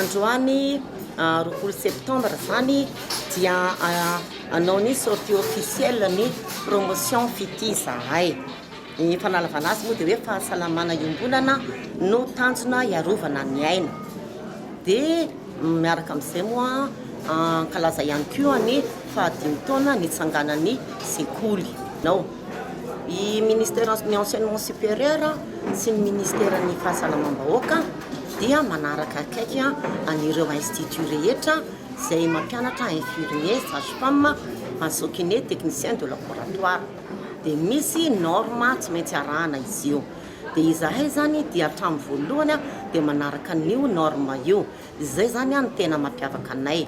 androany 20 septembre zany dia anao ny sortie officielle ny promotion fity zahay. Ny fanalavana azy moa dia hoe fahasalamana iombonana no tanjona iarovana ny aina. Dia miaraka amin'izay moa ankalaza ihany koa ny fahadimy taona ny tsanganan'ny sekoly. I ministère ny enseignement supérieur sy ny ministère ny fahasalamam-bahoaka dia manaraka akaiky anireo institut rehetra izay mampianatra infirmier, sage-femme, masokiné, technicien de laboratoire. Dia misy norme tsy maintsy arahana izy io. Dia izahay zany dia hatramin'ny voalohany dia manaraka an'io norme io. Izay zany ny tena mampiavaka anay.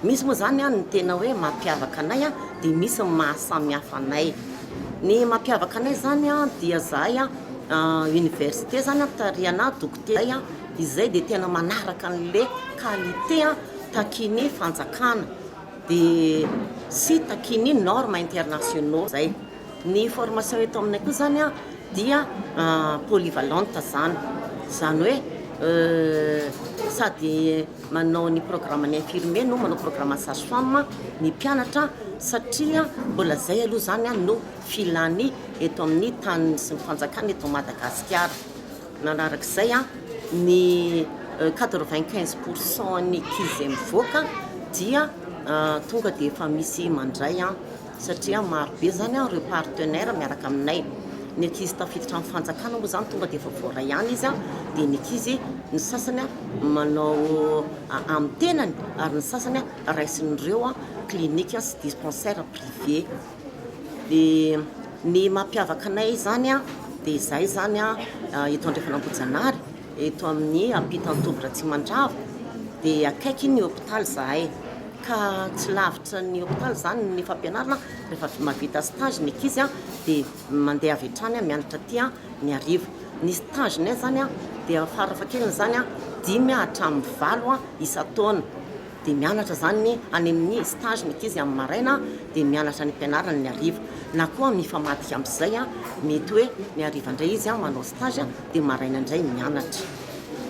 Misy moa zany ny tena hoe mampiavaka anay dia misy mahasamihafa anay. Ny mampiavaka anay zany dia zahay université zany tarihana dokotera izay dia tena manaraka an'le qualité takiny fanjakana dia sy takiny norme internationaux zay. Ny formation eto aminay koa zany dia polyvalente zany hoe sady manao ny programme ny infirmier no manao programme sage-femme ny mpianatra satria mbola zay aloha zany no filany eto amin'ny tany sy ny fanjakana eto Madagasikara. Manarak'izay ny 95% ny kizy mivoaka dia tonga dia efa misy mandray satria marobe zany ireo partenaire miaraka aminay. Ny ankizy tafiditra amin'ny fanjakana moa zany tonga dia efa voara ihany izy dia ny ankizy ny sasany manao amin'ny tenany ary ny sasany raisin'ireo clinique sy dispensaire privé. Dia ny mampiavaka anay zany dia izay zany eto Andrefanambojanary eto amin'ny ampitan'Tobra Tsimandrava dia akaiky ny hôpital zahay ka tsy lavitra ny hôpital zany ny fampianarana. Rehefa mahavita stage ny ankizy dia mandeha avy hatrany mianatra aty ny arivo. Ny stage nay zany dia farafahakeliny zany 5 hatramin'ny 7 isa-taona. Dia mianatra zany any amin'ny stage ny ankizy amin'ny maraina dia mianatra ny ampianarana ny arivo. Na koa mifamadika amin'izay mety hoe ny arivo indray izy manao stage dia maraina indray mianatra.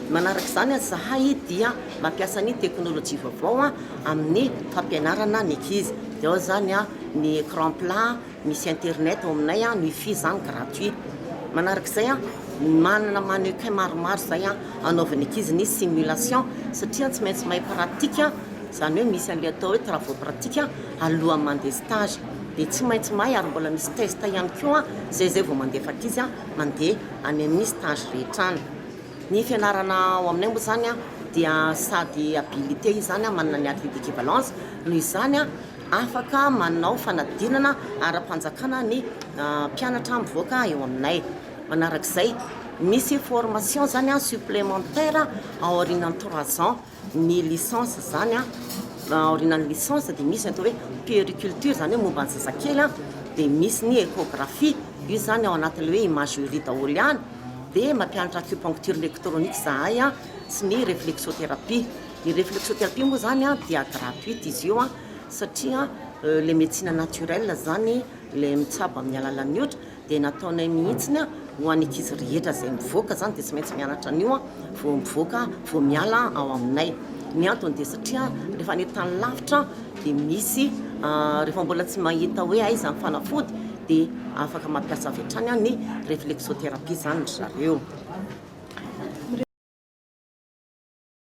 Manarak'izany zahay dia mampiasa ny teknôlôjia vaovao amin'ny fampianarana ny ankizy. Dia ao zany ny écran plat, misy internet ao aminay, ny wifi zany gratuit. Manarak'izay manana mannequin maromaro zay anaovan'ny ankizy ny simulation satria tsy maintsy mahay pratika, zany hoe misy an'ilay atao hoe travaux pratique alohan'ny mandeha stage. Dia tsy maintsy mahay ary mbola misy test ihany koa zay vao mandefa ankizy mandeha any amin'ny stage rehetrany. Ny fianarana ao aminay moa zany dia sady habilité izy zany manana ny acte d'équivalence noho izany afaka manao fanadinana ara-panjakana ny mpianatra mivoaka eo aminay. Manarak'izay misy formation zany supplémentaire aorian'ny 3 ans ny licence zany aorian'ny licence dia misy atao hoe puériculture zany hoe momba ny zazakely dia misy ny échographie io zany ao anatin'le hoe imagerie daholo ihany. Dia mampianatra acupuncture électronique zahay sy ny réflexothérapie. Ny réflexothérapie moa zany dia gratuite izy io satria le médecine naturelle zany le mitsabo amin'ny alalan'ny ohatra dia nataonay mihitsiny ho an'ny ankizy rehetra izay mivoaka zany dia tsy maintsy mianatra an'io vao mivoaka vao miala ao aminay. Ny antony dia satria rehefa ny tany lavitra dia misy rehefa mbola tsy mahita hoe aiza ny fanafody dia afaka mampiasa avy hatrany ny réflexothérapie zany zareo.